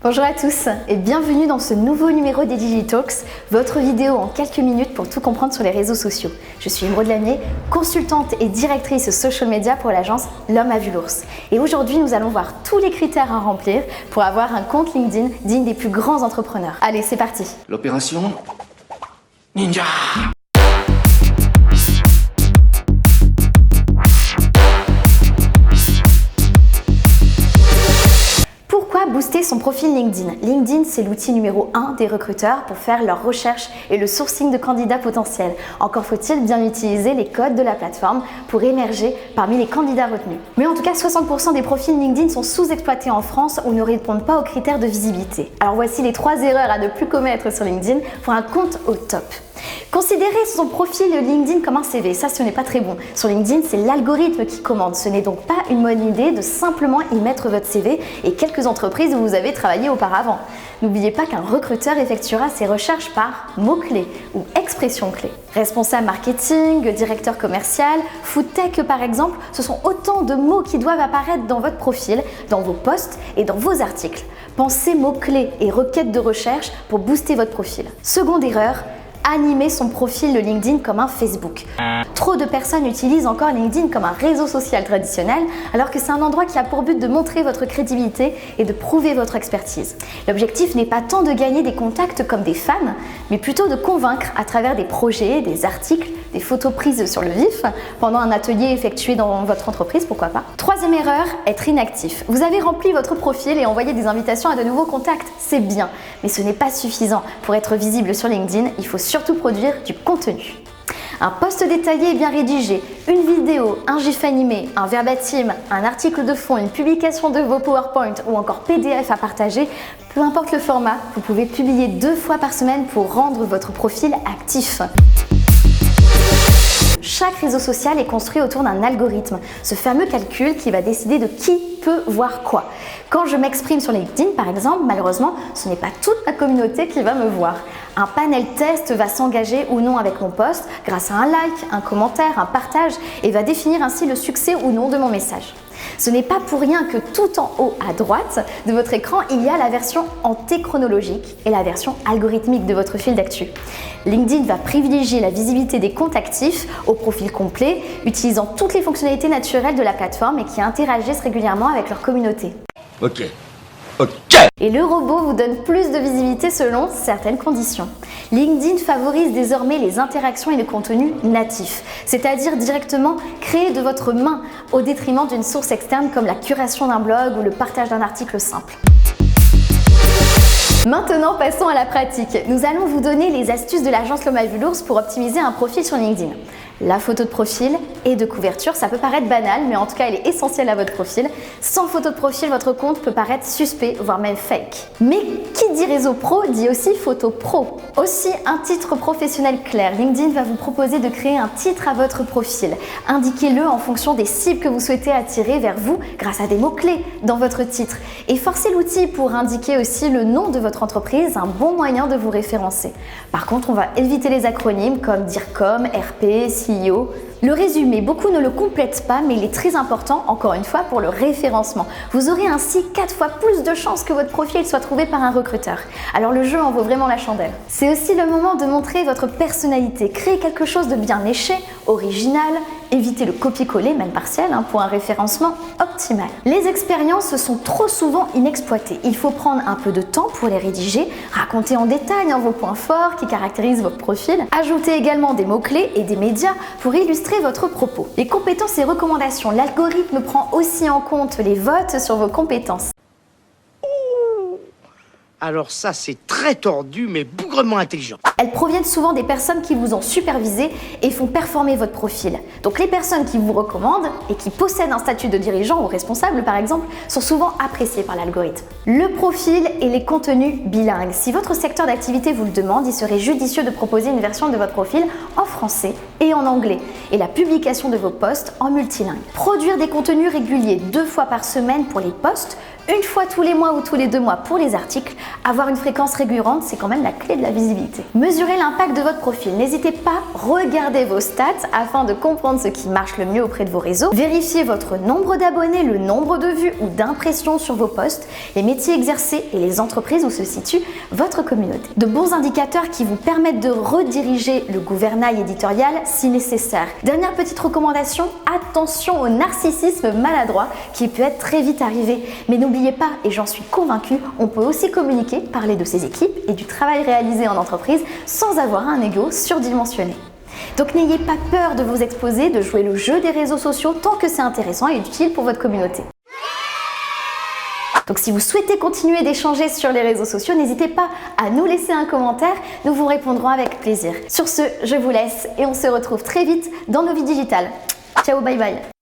Bonjour à tous et bienvenue dans ce nouveau numéro des Digitalks, votre vidéo en quelques minutes pour tout comprendre sur les réseaux sociaux. Je suis Émeraude Lamier, consultante et directrice social media pour l'agence L'Homme a vu l'ours. Et aujourd'hui, nous allons voir tous les critères à remplir pour avoir un compte LinkedIn digne des plus grands entrepreneurs. Allez, c'est parti. L'opération Ninja. Booster son profil LinkedIn. LinkedIn, c'est l'outil numéro 1 des recruteurs pour faire leur recherche et le sourcing de candidats potentiels. Encore faut-il bien utiliser les codes de la plateforme pour émerger parmi les candidats retenus. Mais en tout cas, 60% des profils LinkedIn sont sous-exploités en France ou ne répondent pas aux critères de visibilité. Alors voici les 3 erreurs à ne plus commettre sur LinkedIn pour un compte au top. Considérez son profil LinkedIn comme un CV, ça ce n'est pas très bon. Sur LinkedIn, c'est l'algorithme qui commande. Ce n'est donc pas une bonne idée de simplement y mettre votre CV et quelques entreprises où vous avez travaillé auparavant. N'oubliez pas qu'un recruteur effectuera ses recherches par mots-clés ou expressions-clés. Responsable marketing, directeur commercial, food tech par exemple, ce sont autant de mots qui doivent apparaître dans votre profil, dans vos posts et dans vos articles. Pensez mots-clés et requêtes de recherche pour booster votre profil. Seconde erreur, animer son profil de LinkedIn comme un Facebook. Trop de personnes utilisent encore LinkedIn comme un réseau social traditionnel, alors que c'est un endroit qui a pour but de montrer votre crédibilité et de prouver votre expertise. L'objectif n'est pas tant de gagner des contacts comme des fans, mais plutôt de convaincre à travers des projets, des articles, des photos prises sur le vif, pendant un atelier effectué dans votre entreprise, pourquoi pas. Troisième erreur, être inactif. Vous avez rempli votre profil et envoyé des invitations à de nouveaux contacts, c'est bien, mais ce n'est pas suffisant. Pour être visible sur LinkedIn, il faut surtout produire du contenu. Un post détaillé et bien rédigé, une vidéo, un gif animé, un verbatim, un article de fond, une publication de vos PowerPoint ou encore PDF à partager, peu importe le format, vous pouvez publier 2 fois par semaine pour rendre votre profil actif. Chaque réseau social est construit autour d'un algorithme, ce fameux calcul qui va décider de qui peut voir quoi. Quand je m'exprime sur LinkedIn, par exemple, malheureusement, ce n'est pas toute ma communauté qui va me voir. Un panel test va s'engager ou non avec mon post grâce à un like, un commentaire, un partage et va définir ainsi le succès ou non de mon message. Ce n'est pas pour rien que tout en haut à droite de votre écran, il y a la version antéchronologique et la version algorithmique de votre fil d'actu. LinkedIn va privilégier la visibilité des comptes actifs au profil complet, utilisant toutes les fonctionnalités naturelles de la plateforme et qui interagissent régulièrement avec leur communauté. Ok. Et le robot vous donne plus de visibilité selon certaines conditions. LinkedIn favorise désormais les interactions et le contenu natif, c'est-à-dire directement créé de votre main au détriment d'une source externe comme la curation d'un blog ou le partage d'un article simple. Maintenant, passons à la pratique. Nous allons vous donner les astuces de l'agence L'Homme a vu l'ours pour optimiser un profil sur LinkedIn. La photo de profil et de couverture, ça peut paraître banal, mais en tout cas, elle est essentielle à votre profil. Sans photo de profil, votre compte peut paraître suspect, voire même fake. Mais qui dit réseau pro dit aussi photo pro. Aussi, un titre professionnel clair. LinkedIn va vous proposer de créer un titre à votre profil. Indiquez-le en fonction des cibles que vous souhaitez attirer vers vous grâce à des mots-clés dans votre titre. Et forcez l'outil pour indiquer aussi le nom de votre entreprise, un bon moyen de vous référencer. Par contre, on va éviter les acronymes comme DIRCOM, RP, CEO. Le résumé, beaucoup ne le complètent pas, mais il est très important, encore une fois, pour le référencement. Vous aurez ainsi 4 fois plus de chances que votre profil soit trouvé par un recruteur. Alors le jeu en vaut vraiment la chandelle. C'est aussi le moment de montrer votre personnalité. Créez quelque chose de bien léché, original, évitez le copier-coller, même partiel, pour un référencement optimal. Les expériences sont trop souvent inexploitées. Il faut prendre un peu de temps pour les rédiger, raconter en détail vos points forts qui caractérisent votre profil, ajouter également des mots-clés et des médias pour illustrer votre propos. Les compétences et recommandations, l'algorithme prend aussi en compte les votes sur vos compétences. Alors ça, c'est très tordu, mais bougrement intelligent. Elles proviennent souvent des personnes qui vous ont supervisé et font performer votre profil. Donc les personnes qui vous recommandent et qui possèdent un statut de dirigeant ou responsable par exemple, sont souvent appréciées par l'algorithme. Le profil et les contenus bilingues. Si votre secteur d'activité vous le demande, il serait judicieux de proposer une version de votre profil en français et en anglais et la publication de vos posts en multilingue. Produire des contenus réguliers 2 fois par semaine pour les posts, 1 fois tous les mois ou tous les 2 mois pour les articles, avoir une fréquence régulière aiguilles, c'est quand même la clé de la visibilité. Mesurez l'impact de votre profil. N'hésitez pas, regardez vos stats afin de comprendre ce qui marche le mieux auprès de vos réseaux. Vérifiez votre nombre d'abonnés, le nombre de vues ou d'impressions sur vos posts, les métiers exercés et les entreprises où se situe votre communauté. De bons indicateurs qui vous permettent de rediriger le gouvernail éditorial si nécessaire. Dernière petite recommandation, attention au narcissisme maladroit qui peut être très vite arrivé. Mais n'oubliez pas, et j'en suis convaincue, on peut aussi communiquer, parler de ses équipes et du travail réalisé en entreprise sans avoir un ego surdimensionné. Donc n'ayez pas peur de vous exposer, de jouer le jeu des réseaux sociaux tant que c'est intéressant et utile pour votre communauté. Donc si vous souhaitez continuer d'échanger sur les réseaux sociaux, n'hésitez pas à nous laisser un commentaire, nous vous répondrons avec plaisir. Sur ce, je vous laisse et on se retrouve très vite dans nos vies digitales. Ciao, bye bye.